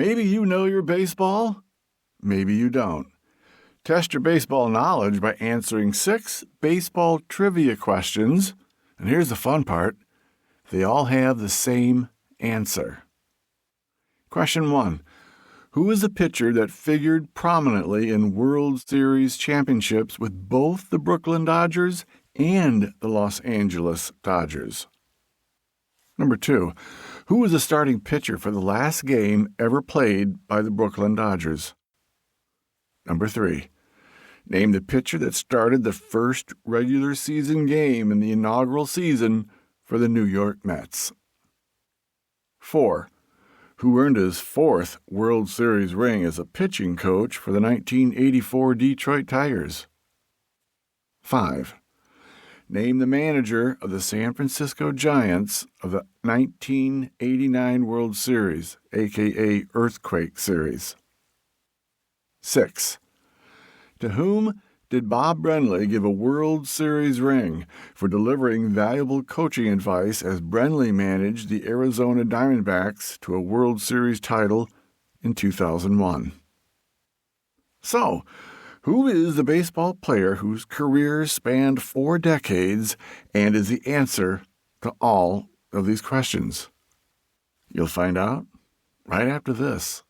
Maybe you know your baseball, maybe you don't. Test your baseball knowledge by answering 6 baseball trivia questions. And here's the fun part. They all have the same answer. Question 1. Who is the pitcher that figured prominently in World Series championships with both the Brooklyn Dodgers and the Los Angeles Dodgers? Number 2. Who was the starting pitcher for the last game ever played by the Brooklyn Dodgers? Number 3. Name the pitcher that started the first regular season game in the inaugural season for the New York Mets. 4. Who earned his 4th World Series ring as a pitching coach for the 1984 Detroit Tigers? 5. Name the manager of the San Francisco Giants of the 1989 World Series, aka Earthquake Series. 6. To whom did Bob Brenly give a World Series ring for delivering valuable coaching advice as Brenly managed the Arizona Diamondbacks to a World Series title in 2001? So, who is the baseball player whose career spanned 4 decades and is the answer to all of these questions? You'll find out right after this.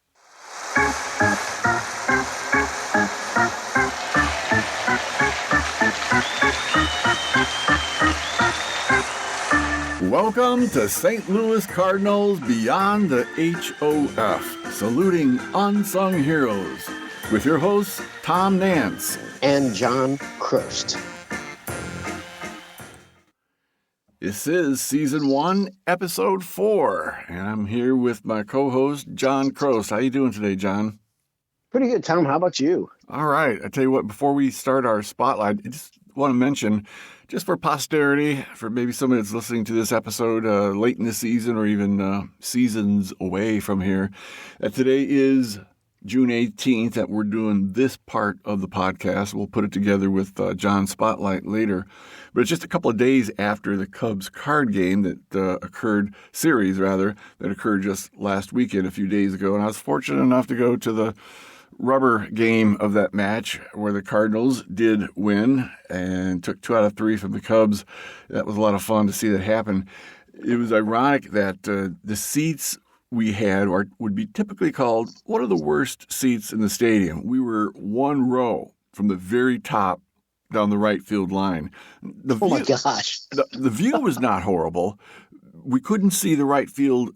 Welcome to St. Louis Cardinals Beyond the HOF, saluting unsung heroes, with your hosts, Tom Nance and John Crost. This is Season 1, Episode 4, and I'm here with my co-host, John Crost. How you doing today, John? Pretty good, Tom. How about you? All right. I tell you what, before we start our spotlight, I just want to mention, just for posterity, for maybe somebody that's listening to this episode late in the season or even seasons away from here, that today is June 18th, that we're doing this part of the podcast. We'll put it together with John's Spotlight later. But it's just a couple of days after the Cubs card game that occurred just last weekend, a few days ago. And I was fortunate enough to go to the rubber game of that match where the Cardinals did win and took 2 out of 3 from the Cubs. That was a lot of fun to see that happen. It was ironic that the seats we had would be typically called one of the worst seats in the stadium. We were 1 row from the very top down the right field line. My gosh. The view was not horrible. We couldn't see the right field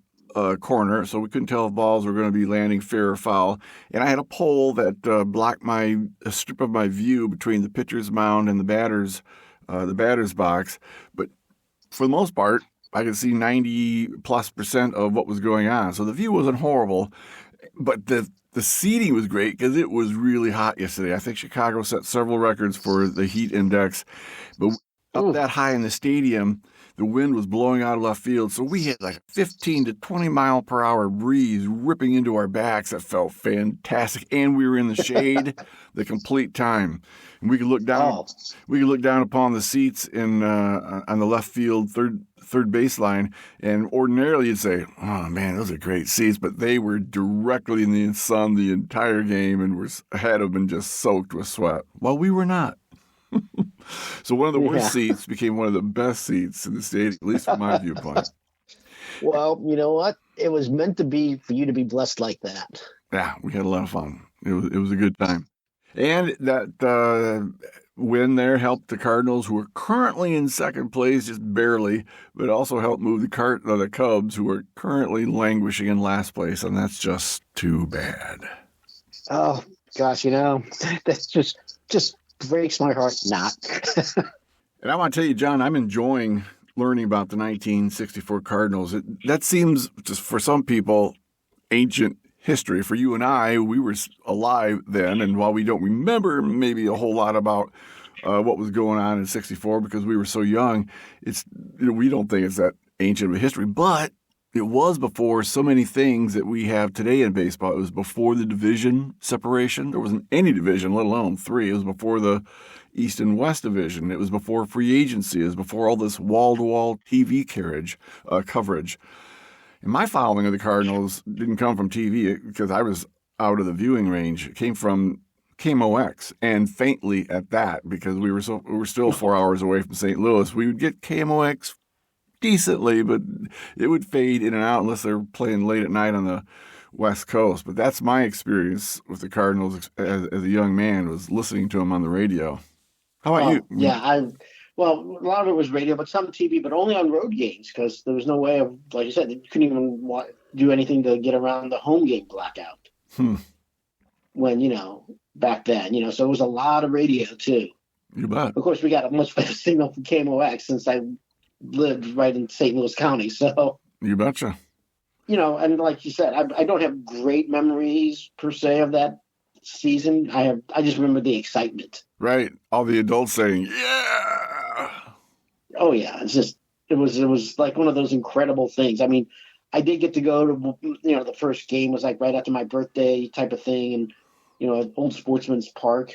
corner, so we couldn't tell if balls were going to be landing fair or foul. And I had a pole that blocked a strip of my view between the pitcher's mound and the batter's box. But for the most part, I could see 90+% of what was going on. So the view wasn't horrible, but the seating was great because it was really hot yesterday. I think Chicago set several records for the heat index. But up that high in the stadium, the wind was blowing out of left field. So we had like a 15 to 20 mile per hour breeze ripping into our backs. That felt fantastic. And we were in the shade the complete time. And we could look down. We could look down upon the seats on the left field third baseline, and ordinarily you'd say, "Oh man, those are great seats," but they were directly in the sun the entire game and had been just soaked with sweat. Well, we were not. So one of the worst seats became one of the best seats in the stadium, at least from my viewpoint. Well, you know what? It was meant to be for you to be blessed like that. Yeah, we had a lot of fun. It was a good time. And that win there helped the Cardinals, who are currently in second place, just barely, but also helped move the Cubs, who are currently languishing in last place, and that's just too bad. Oh, gosh, that's just breaks my heart not. And I want to tell you, John, I'm enjoying learning about the 1964 Cardinals. That seems, just for some people, ancient history. For you and I, we were alive then, and while we don't remember maybe a whole lot about what was going on in 64 because we were so young, we don't think it's that ancient of a history, but it was before so many things that we have today in baseball. It was before the division separation. There wasn't any division, let alone 3. It was before the East and West division. It was before free agency. It was before all this wall-to-wall TV coverage. And my following of the Cardinals didn't come from TV because I was out of the viewing range. It came from KMOX, and faintly at that, because we were still 4 hours away from St. Louis. We would get KMOX decently, but it would fade in and out unless they were playing late at night on the West Coast. But that's my experience with the Cardinals as a young man, was listening to them on the radio. How about you? Yeah, well, a lot of it was radio, but some TV, but only on road games because there was no way of, like you said, you couldn't even do anything to get around the home game blackout. When, back then, so it was a lot of radio too. You bet. Of course, we got a much better signal from KMOX since I lived right in St. Louis County. So you betcha. And like you said, I don't have great memories per se of that season. I just remember the excitement. Right. All the adults saying, yeah. Oh yeah. It was like one of those incredible things. I mean, I did get to go to, the first game was like right after my birthday type of thing. And, at Old Sportsman's Park.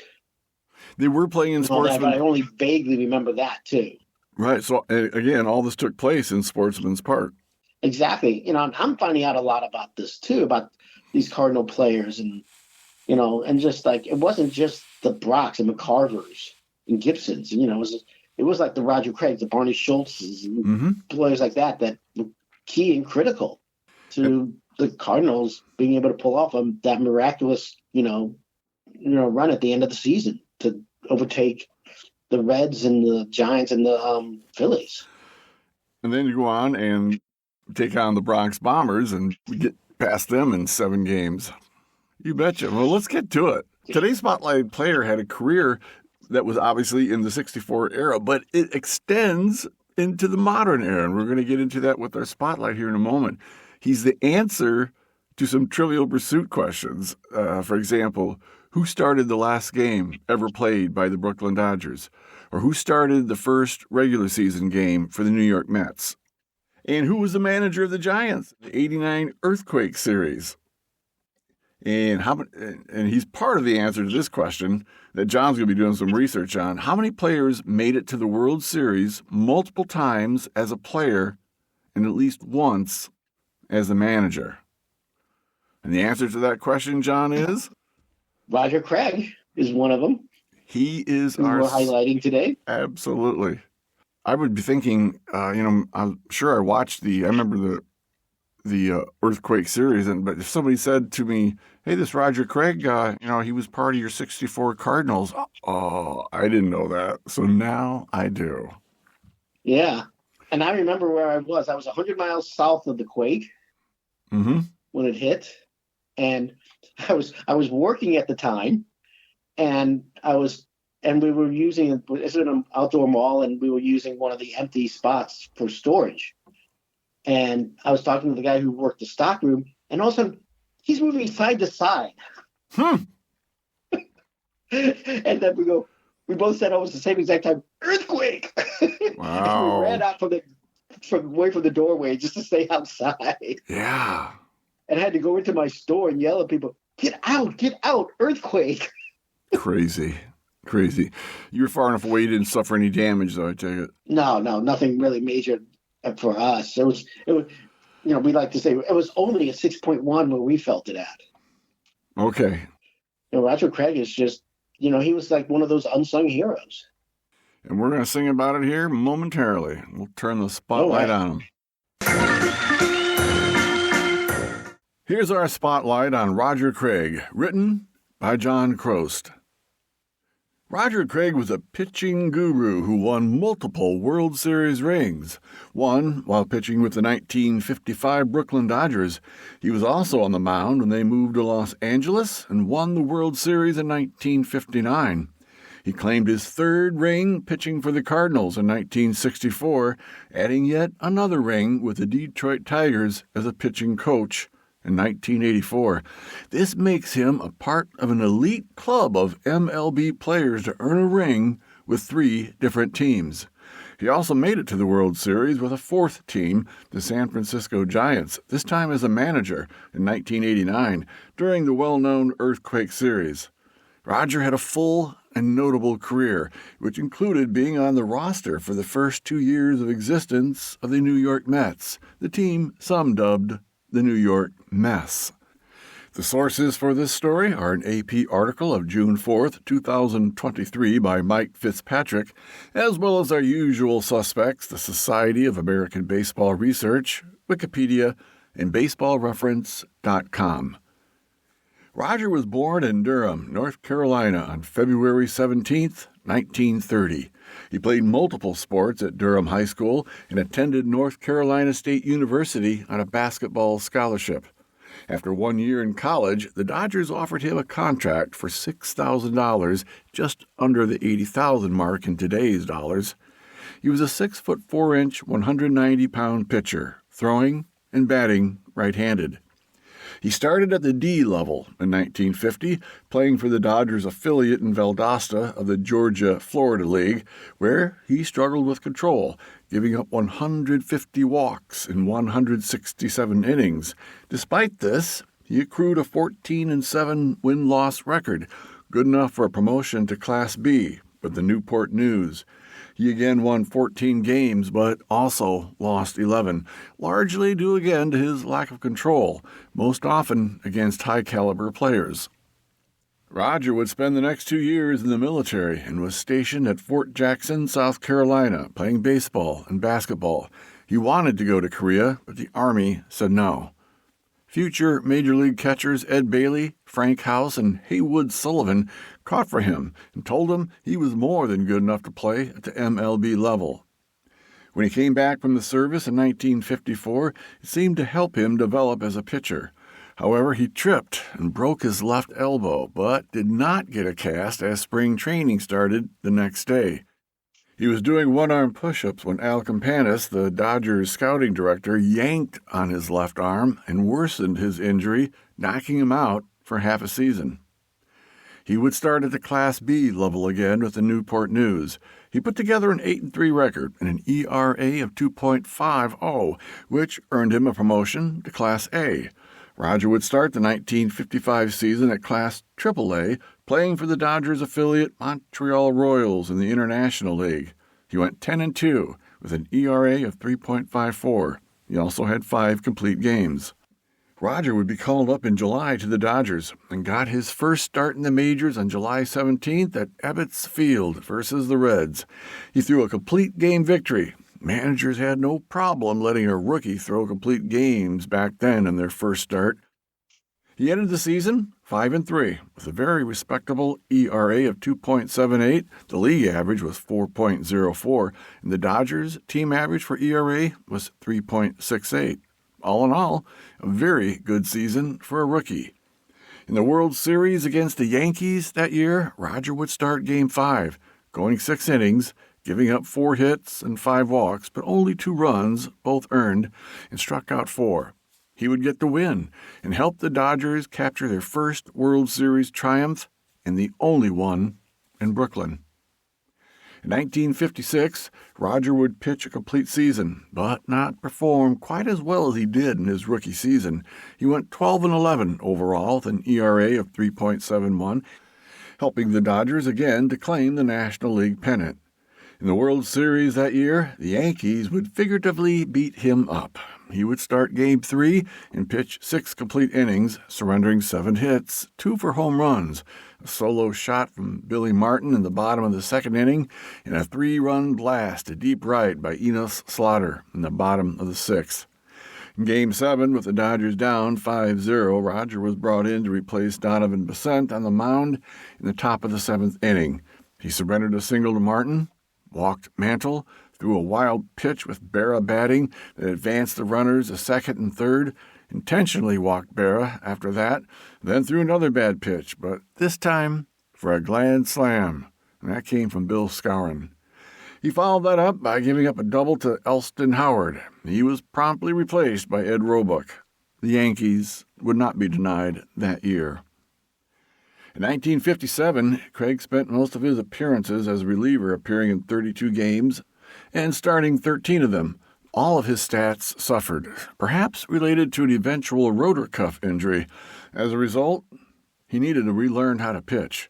They were playing in Sportsman's Park. But I only vaguely remember that too. Right. So again, all this took place in Sportsman's Park. Exactly. I'm finding out a lot about this too, about these Cardinal players and, and just like, it wasn't just the Brocks and McCarvers and Gibsons, it was like the Roger Craigs, the Barney Schultzes and players like that were key and critical to the Cardinals being able to pull off that miraculous, run at the end of the season to overtake the Reds and the Giants and the Phillies. And then you go on and take on the Bronx Bombers and get past them in 7 games. You betcha. Well, let's get to it. Today's Spotlight player had a career that was obviously in the 64 era, but it extends into the modern era, and we're going to get into that with our Spotlight here in a moment. He's the answer to some Trivial Pursuit questions. For example, who started the last game ever played by the Brooklyn Dodgers? Or who started the first regular season game for the New York Mets? And who was the manager of the Giants, the '89 Earthquake series? And he's part of the answer to this question that John's going to be doing some research on. How many players made it to the World Series multiple times as a player and at least once as a manager? And the answer to that question, John, is? Roger Craig is one of them. He is who we're highlighting today. Absolutely. I would be thinking, I'm sure I watched I remember the Earthquake series, but if somebody said to me, hey, this Roger Craig guy, he was part of your 64 Cardinals. Oh, I didn't know that. So now I do. Yeah. And I remember where I was. I was 100 miles south of the quake when it hit. And I was working at the time, and we were using it's in an outdoor mall, and we were using one of the empty spots for storage. And I was talking to the guy who worked the stock room, and all of a sudden he's moving side to side. And then we both said almost the same exact time, earthquake. Wow. We ran out away from the doorway just to stay outside. Yeah. And I had to go into my store and yell at people, get out, earthquake. Crazy. You were far enough away, you didn't suffer any damage, though, I take it. No, nothing really major for us. It was, we like to say it was only a 6.1 where we felt it at. Okay. Roger Craig is just, he was like one of those unsung heroes. And we're going to sing about it here momentarily. We'll turn the spotlight on him. Here's our spotlight on Roger Craig, written by John Crost. Roger Craig was a pitching guru who won multiple World Series rings. One while pitching with the 1955 Brooklyn Dodgers. He was also on the mound when they moved to Los Angeles and won the World Series in 1959. He claimed his 3rd ring pitching for the Cardinals in 1964, adding yet another ring with the Detroit Tigers as a pitching coach in 1984. This makes him a part of an elite club of MLB players to earn a ring with 3 different teams. He also made it to the World Series with a 4th team, the San Francisco Giants, this time as a manager in 1989 during the well-known Earthquake series. Roger had a full and notable career, which included being on the roster for the first 2 years of existence of the New York Mets, the team some dubbed the New York Mess. The sources for this story are an AP article of June 4th, 2023 by Mike Fitzpatrick, as well as our usual suspects, the Society of American Baseball Research, Wikipedia, and BaseballReference.com. Roger was born in Durham, North Carolina on February 17, 1930. He played multiple sports at Durham High School and attended North Carolina State University on a basketball scholarship. After 1 year in college, the Dodgers offered him a contract for $6,000, just under the $80,000 mark in today's dollars. He was a 6'4", 190-pound pitcher, throwing and batting right-handed. He started at the D level in 1950, playing for the Dodgers affiliate in Valdosta of the Georgia-Florida League, where he struggled with control, giving up 150 walks in 167 innings. Despite this, he accrued a 14-7 win-loss record, good enough for a promotion to Class B with the Newport News. He again won 14 games, but also lost 11, largely due again to his lack of control, most often against high-caliber players. Roger would spend the next 2 years in the military and was stationed at Fort Jackson, South Carolina, playing baseball and basketball. He wanted to go to Korea, but the Army said no. Future Major League catchers Ed Bailey, Frank House, and Haywood Sullivan caught for him and told him he was more than good enough to play at the MLB level. When he came back from the service in 1954, it seemed to help him develop as a pitcher. However, he tripped and broke his left elbow, but did not get a cast as spring training started the next day. He was doing one-arm push-ups when Al Campanis, the Dodgers scouting director, yanked on his left arm and worsened his injury, knocking him out for half a season. He would start at the Class B level again with the Newport News. He put together an 8-3 record and an ERA of 2.50, which earned him a promotion to Class A. Roger would start the 1955 season at Class AAA, playing for the Dodgers affiliate Montreal Royals in the International League. He went 10-2 with an ERA of 3.54. He also had 5 complete games. Roger would be called up in July to the Dodgers and got his first start in the majors on July 17th at Ebbets Field versus the Reds. He threw a complete game victory. Managers had no problem letting a rookie throw complete games back then in their first start. He ended the season 5-3 with a very respectable ERA of 2.78. The league average was 4.04, and the Dodgers' team average for ERA was 3.68. All in all, a very good season for a rookie. In the World Series against the Yankees that year, Roger would start Game 5, going 6 innings, giving up 4 hits and 5 walks, but only 2 runs, both earned, and struck out 4. He would get the win and help the Dodgers capture their first World Series triumph and the only one in Brooklyn. In 1956, Roger would pitch a complete season, but not perform quite as well as he did in his rookie season. He went 12-11 overall with an ERA of 3.71, helping the Dodgers again to claim the National League pennant. In the World Series that year, the Yankees would figuratively beat him up. He would start Game 3 and pitch 6 complete innings, surrendering 7 hits, 2 for home runs, a solo shot from Billy Martin in the bottom of the 2nd inning, and a 3-run blast to deep right by Enos Slaughter in the bottom of the 6th. In Game 7, with the Dodgers down 5-0, Roger was brought in to replace Donovan Besant on the mound in the top of the 7th inning. He surrendered a single to Martin, walked Mantle, threw a wild pitch with Berra batting that advanced the runners to 2nd and 3rd, intentionally walked Berra after that, then threw another bad pitch, but this time for a grand slam, and that came from Bill Skowron. He followed that up by giving up a double to Elston Howard. He was promptly replaced by Ed Roebuck. The Yankees would not be denied that year. In 1957, Craig spent most of his appearances as a reliever, appearing in 32 games and starting 13 of them. All of his stats suffered, perhaps related to an eventual rotor cuff injury. As a result, he needed to relearn how to pitch.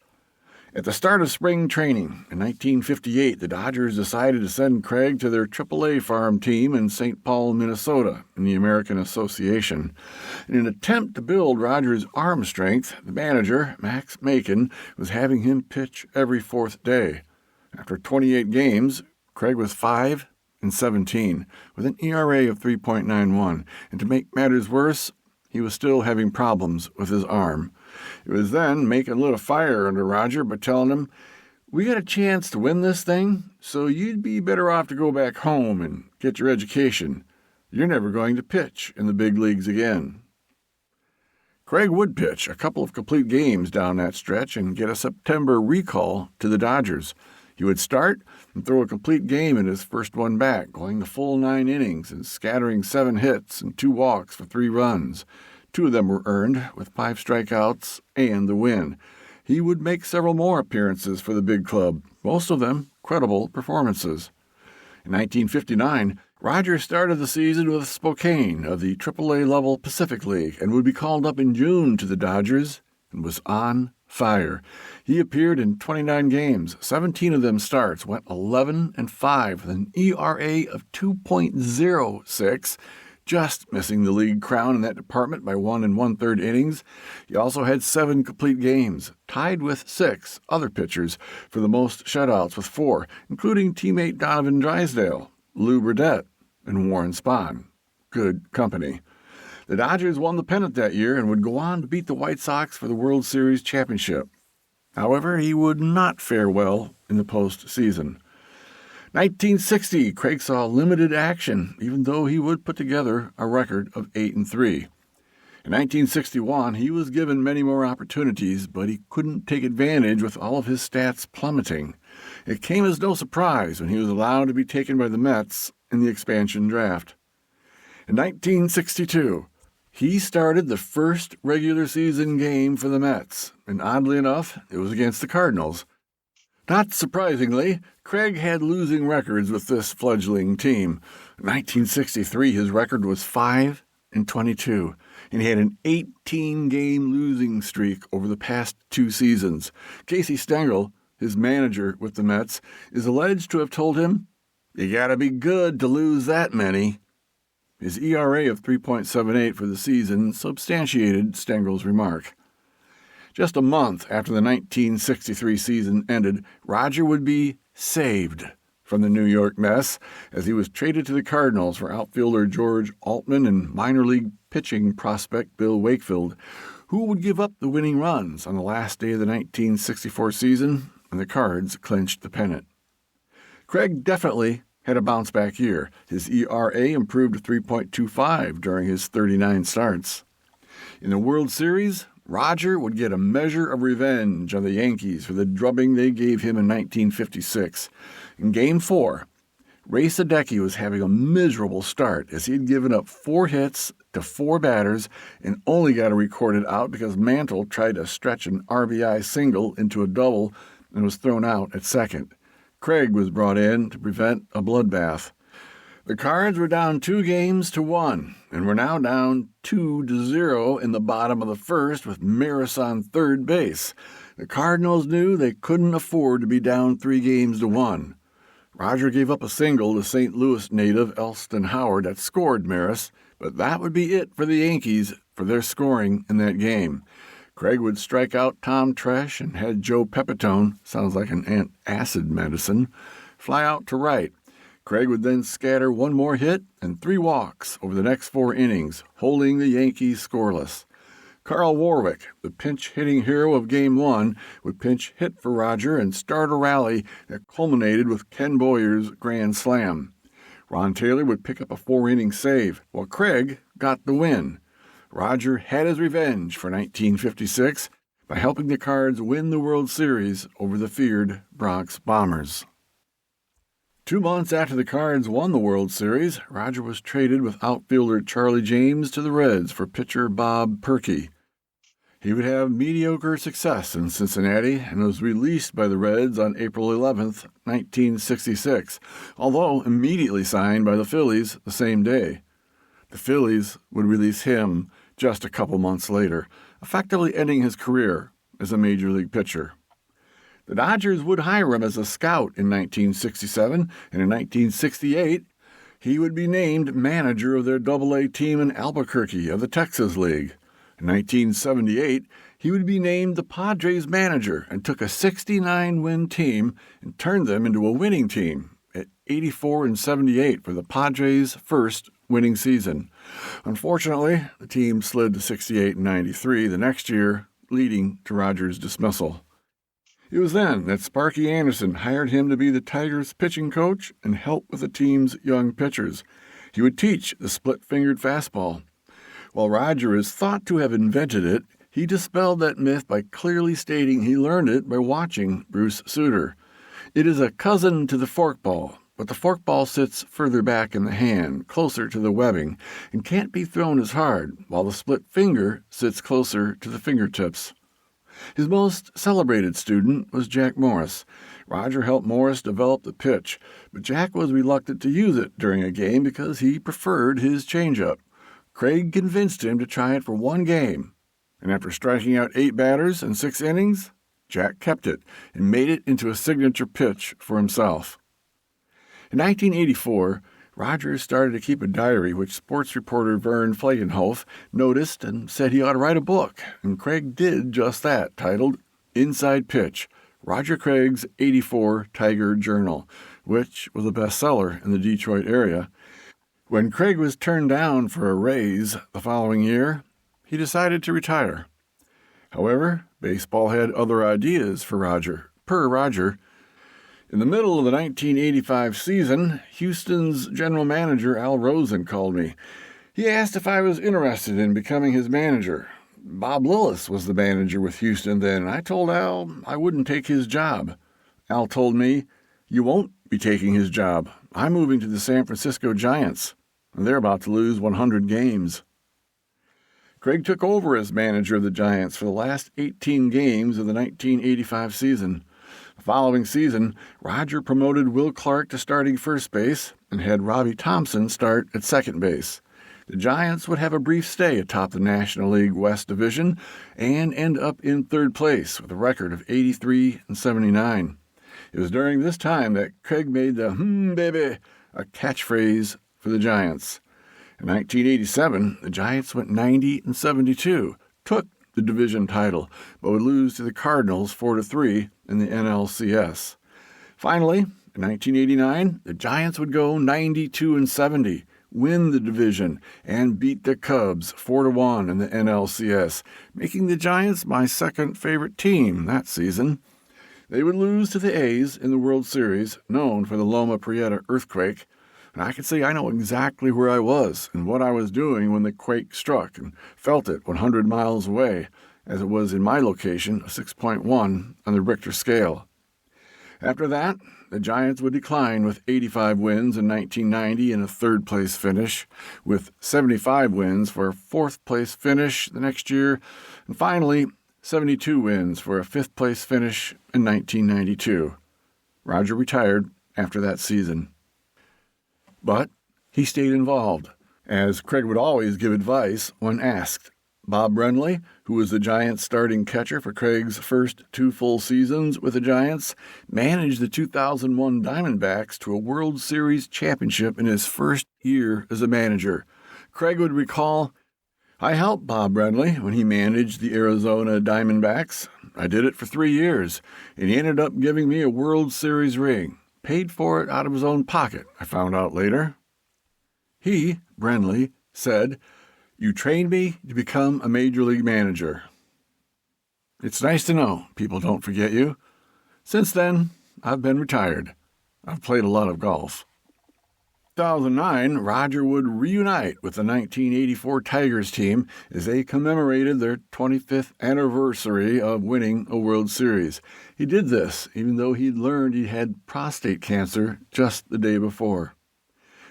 At the start of spring training in 1958, the Dodgers decided to send Craig to their AAA farm team in St. Paul, Minnesota, in the American Association. In an attempt to build Rogers' arm strength, the manager, Max Macon, was having him pitch every fourth day. After 28 games, Craig was 5-17, with an ERA of 3.91, and to make matters worse, he was still having problems with his arm. It was then Macon lit a fire under Roger by telling him, "We got a chance to win this thing, so you'd be better off to go back home and get your education. You're never going to pitch in the big leagues again." Craig would pitch a couple of complete games down that stretch and get a September recall to the Dodgers. He would start and throw a complete game in his first one back, going the full 9 innings and scattering 7 hits and 2 walks for 3 runs. 2 of them were earned, with 5 strikeouts and the win. He would make several more appearances for the big club, most of them credible performances. In 1959, Rogers started the season with Spokane of the AAA-level Pacific League and would be called up in June to the Dodgers and was on fire. He appeared in 29 games, 17 of them starts, went 11-5 with an ERA of 2.06, just missing the league crown in that department by 1 1/3 innings. He also had 7 complete games, tied with 6 other pitchers for the most shutouts with 4, including teammate Donovan Drysdale, Lou Burdett, and Warren Spahn. Good company. The Dodgers won the pennant that year and would go on to beat the White Sox for the World Series championship. However, he would not fare well in the postseason. 1960, Craig saw limited action, even though he would put together a record of 8-3. In 1961, he was given many more opportunities, but he couldn't take advantage with all of his stats plummeting. It came as no surprise when he was allowed to be taken by the Mets in the expansion draft. In 1962, he started the first regular season game for the Mets, and oddly enough, it was against the Cardinals. Not surprisingly, Craig had losing records with this fledgling team. In 1963, his record was 5-22, and he had an 18-game losing streak over the past 2 seasons. Casey Stengel, his manager with the Mets, is alleged to have told him, "You gotta be good to lose that many." His ERA of 3.78 for the season substantiated Stengel's remark. Just a month after the 1963 season ended, Roger would be saved from the New York mess as he was traded to the Cardinals for outfielder George Altman and minor league pitching prospect Bill Wakefield, who would give up the winning runs on the last day of the 1964 season, and the Cards clinched the pennant. Craig definitely had a bounce-back year. His ERA improved to 3.25 during his 39 starts. In the World Series, Roger would get a measure of revenge on the Yankees for the drubbing they gave him in 1956. In Game 4, Ray Sadecki was having a miserable start as he had given up 4 hits to 4 batters and only got a recorded out because Mantle tried to stretch an RBI single into a double and was thrown out at second. Craig was brought in to prevent a bloodbath. The Cards were down 2-1 and were now down 2-0 in the bottom of the first with Maris on third base. The Cardinals knew they couldn't afford to be down 3-1. Roger gave up a single to St. Louis native Elston Howard that scored Maris, but that would be it for the Yankees for their scoring in that game. Craig would strike out Tom Tresh and had Joe Pepitone, sounds like an antacid medicine, fly out to right. Craig would then scatter 1 more hit and 3 walks over the next 4 innings, holding the Yankees scoreless. Carl Warwick, the pinch-hitting hero of Game 1, would pinch hit for Roger and start a rally that culminated with Ken Boyer's grand slam. Ron Taylor would pick up a 4-inning save, while Craig got the win. Roger had his revenge for 1956 by helping the Cards win the World Series over the feared Bronx Bombers. 2 months after the Cards won the World Series, Roger was traded with outfielder Charlie James to the Reds for pitcher Bob Brenly. He would have mediocre success in Cincinnati and was released by the Reds on April 11, 1966, although immediately signed by the Phillies the same day. The Phillies would release him just a couple months later, effectively ending his career as a major league pitcher. The Dodgers would hire him as a scout in 1967, and in 1968, he would be named manager of their Double-A team in Albuquerque of the Texas League. In 1978, he would be named the Padres manager and took a 69-win team and turned them into a winning team at 84-78 for the Padres' first winning season. Unfortunately, the team slid to 68-93 the next year, leading to Rogers' dismissal. It was then that Sparky Anderson hired him to be the Tigers' pitching coach and help with the team's young pitchers. He would teach the split-fingered fastball. While Roger is thought to have invented it, he dispelled that myth by clearly stating he learned it by watching Bruce Sutter. It is a cousin to the forkball, but the forkball sits further back in the hand, closer to the webbing, and can't be thrown as hard, while the split finger sits closer to the fingertips. His most celebrated student was Jack Morris. Roger helped Morris develop the pitch, but Jack was reluctant to use it during a game because he preferred his changeup. Craig convinced him to try it for one game, and after striking out 8 batters in 6 innings, Jack kept it and made it into a signature pitch for himself. In 1984, Rogers started to keep a diary which sports reporter Vern Flagenhoff noticed and said he ought to write a book, and Craig did just that, titled Inside Pitch, Roger Craig's '84 Tiger Journal, which was a bestseller in the Detroit area. When Craig was turned down for a raise the following year, he decided to retire. However, baseball had other ideas for Roger. Per Roger, in the middle of the 1985 season, Houston's general manager Al Rosen called me. He asked if I was interested in becoming his manager. Bob Lillis was the manager with Houston then, and I told Al I wouldn't take his job. Al told me, "You won't be taking his job. I'm moving to the San Francisco Giants, and they're about to lose 100 games." Craig took over as manager of the Giants for the last 18 games of the 1985 season. The following season, Roger promoted Will Clark to starting first base and had Robbie Thompson start at second base. The Giants would have a brief stay atop the National League West Division and end up in third place with a record of 83-79. It was during this time that Craig made the baby a catchphrase for the Giants. In 1987, the Giants went 90-72, took the division title, but would lose to the Cardinals 4-3 in the NLCS. Finally, in 1989, the Giants would go 92-70, win the division, and beat the Cubs 4-1 in the NLCS, making the Giants my second favorite team that season. They would lose to the A's in the World Series, known for the Loma Prieta earthquake, and I can say I know exactly where I was and what I was doing when the quake struck and felt it 100 miles away, as it was in my location a 6.1 on the Richter scale. After that, the Giants would decline with 85 wins in 1990 and a third-place finish, with 75 wins for a fourth-place finish the next year, and finally 72 wins for a fifth-place finish in 1992. Roger retired after that season. But he stayed involved, as Craig would always give advice when asked. Bob Brenly, who was the Giants' starting catcher for Craig's first 2 full seasons with the Giants, managed the 2001 Diamondbacks to a World Series championship in his first year as a manager. Craig would recall, "I helped Bob Brenly when he managed the Arizona Diamondbacks. I did it for 3 years, and he ended up giving me a World Series ring. Paid for it out of his own pocket, I found out later." He, Brenly, said, "You trained me to become a major league manager." It's nice to know people don't forget you. Since then, I've been retired. I've played a lot of golf. 2009, Roger would reunite with the 1984 Tigers team as they commemorated their 25th anniversary of winning a World Series. He did this even though he'd learned he had prostate cancer just the day before.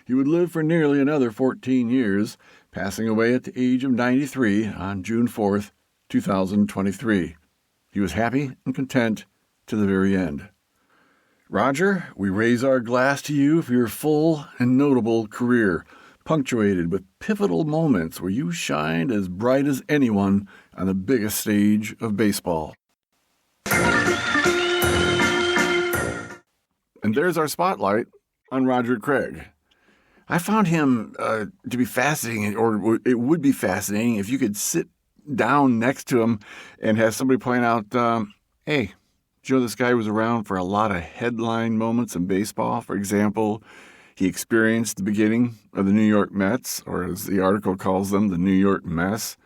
He would live for nearly another 14 years, passing away at the age of 93 on June 4th, 2023. He was happy and content to the very end. Roger, we raise our glass to you for your full and notable career, punctuated with pivotal moments where you shined as bright as anyone on the biggest stage of baseball. And there's our spotlight on Roger Craig. I found him to be fascinating, or it would be fascinating if you could sit down next to him and have somebody point out, hey, do you know this guy was around for a lot of headline moments in baseball? For example, he experienced the beginning of the New York Mets, or as the article calls them, the New York Mess.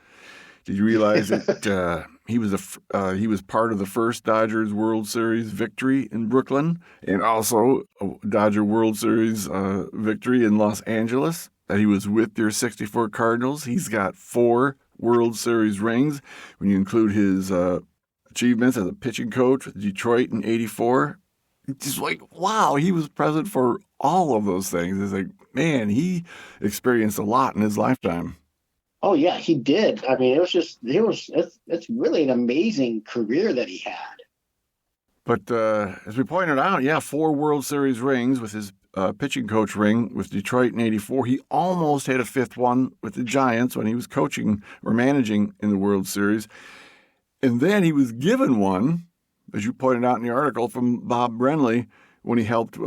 Did you realize that he was part of the first Dodgers World Series victory in Brooklyn, and also a Dodger World Series victory in Los Angeles? That he was with their '64 Cardinals. He's got 4 World Series rings when you include his achievements as a pitching coach with Detroit in '84. It's just like, wow, he was present for all of those things. It's like, man, he experienced a lot in his lifetime. Oh yeah, he did. I mean, it's really an amazing career that he had. But as we pointed out, yeah, 4 World Series rings with his pitching coach ring with Detroit in '84. He almost had a 5th one with the Giants when he was coaching or managing in the World Series. And then he was given one, as you pointed out in the article, from Bob Brenly when he helped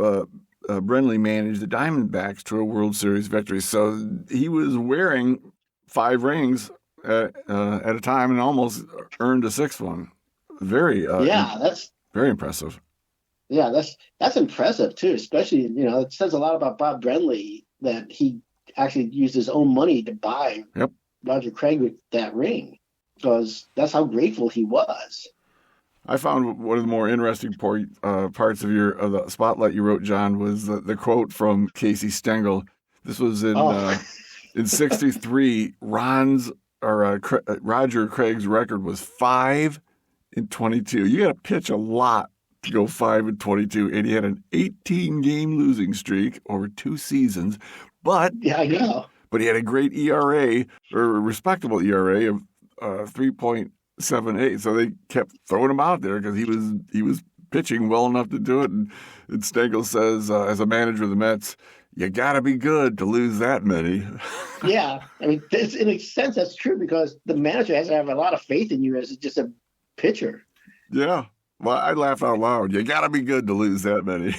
Brenly manage the Diamondbacks to a World Series victory. So he was wearing 5 rings at a time and almost earned a 6th one. That's very impressive. Yeah, that's impressive too. Especially, it says a lot about Bob Brenly that he actually used his own money to buy Roger Craig with that ring, because that's how grateful he was. I found one of the more interesting parts of the spotlight you wrote, John, was the quote from Casey Stengel. This was in '63. Roger Craig's record was 5-22. You got to pitch a lot to go 5-22, and he had an 18-game losing streak over 2 seasons. But yeah, I know. But he had a great ERA, or a respectable ERA of 3.78. So they kept throwing him out there because he was pitching well enough to do it. And Stengel says, as a manager of the Mets, you got to be good to lose that many. Yeah, I mean, in a sense, that's true, because the manager has to have a lot of faith in you as just a pitcher. Yeah. Well, I laugh out loud. You got to be good to lose that many.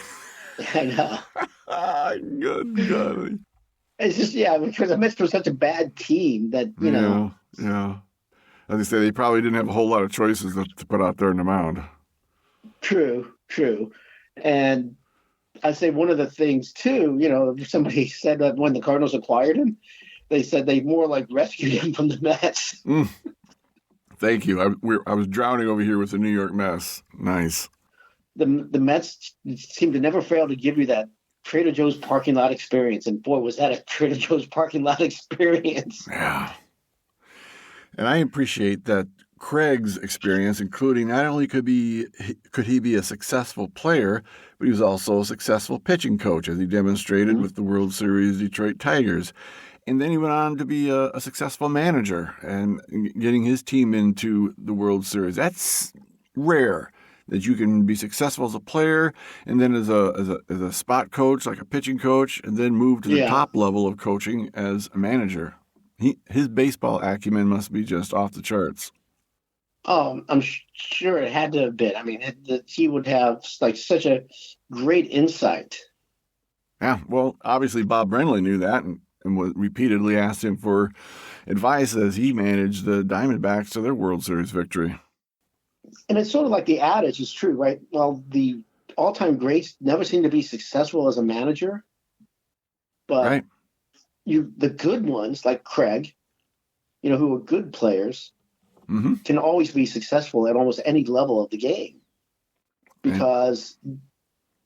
I know. Good God. It's just, because the Mets were such a bad team that, Yeah. As I say, they probably didn't have a whole lot of choices to put out there in the mound. True. And I'd say one of the things, too, somebody said that when the Cardinals acquired him, they said they more like rescued him from the Mets. Thank you. I was drowning over here with the New York Mets. Nice. The Mets seem to never fail to give you that Trader Joe's parking lot experience. And boy, was that a Trader Joe's parking lot experience. Yeah. And I appreciate that Craig's experience, including not only could he be a successful player, but he was also a successful pitching coach, as he demonstrated with the World Series Detroit Tigers. And then he went on to be a successful manager and getting his team into the World Series. That's rare, that you can be successful as a player and then as a spot coach, like a pitching coach, and then move to the top level of coaching as a manager. His baseball acumen must be just off the charts. Oh, I'm sure it had to have been. I mean, he would have such a great insight. Yeah, well, obviously Bob Brenly knew that and repeatedly asked him for advice as he managed the Diamondbacks to their World Series victory. And it's sort of like the adage is true, right? Well, the all-time greats never seem to be successful as a manager, but the good ones like Craig, who are good players, can always be successful at almost any level of the game, because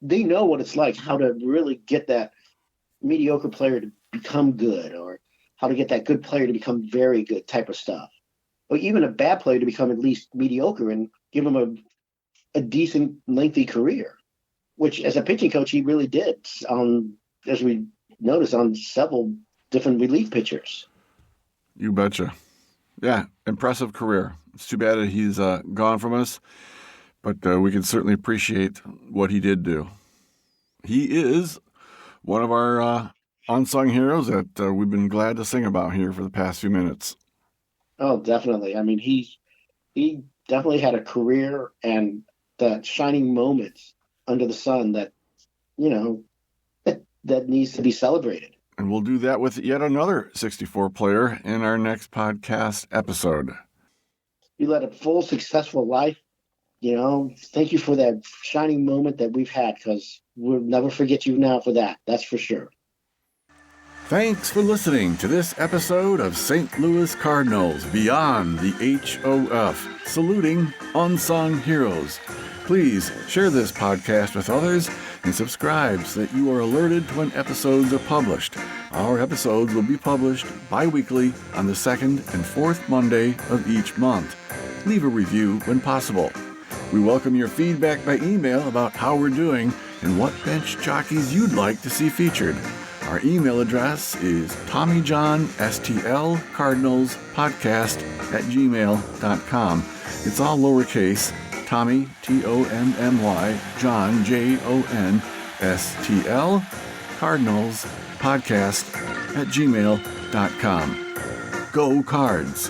they know what it's like, how to really get that mediocre player to become good, or how to get that good player to become very good type of stuff, or even a bad player to become at least mediocre and give him a decent lengthy career, which as a pitching coach he really did, as we noticed, on several different relief pitchers. You betcha. Yeah, impressive career. It's too bad that he's gone from us, but we can certainly appreciate what he did do. He is one of our unsung heroes that we've been glad to sing about here for the past few minutes. Oh, definitely. I mean, he definitely had a career and that shining moments under the sun that that needs to be celebrated. And we'll do that with yet another 64 player in our next podcast episode. You led a full, successful life. Thank you for that shining moment that we've had, because we'll never forget you now for that. That's for sure. Thanks for listening to this episode of St. Louis Cardinals Beyond the HOF, saluting unsung heroes. Please share this podcast with others and subscribe so that you are alerted when episodes are published. Our episodes will be published bi-weekly on the second and fourth Monday of each month. Leave a review when possible. We welcome your feedback by email about how we're doing and what bench jockeys you'd like to see featured. Our email address is TommyJohnSTLCardinalsPodcast@gmail.com. It's all lowercase, Tommy, Tommy, John, JOHN, Cardinals Podcast@gmail.com. Go Cards!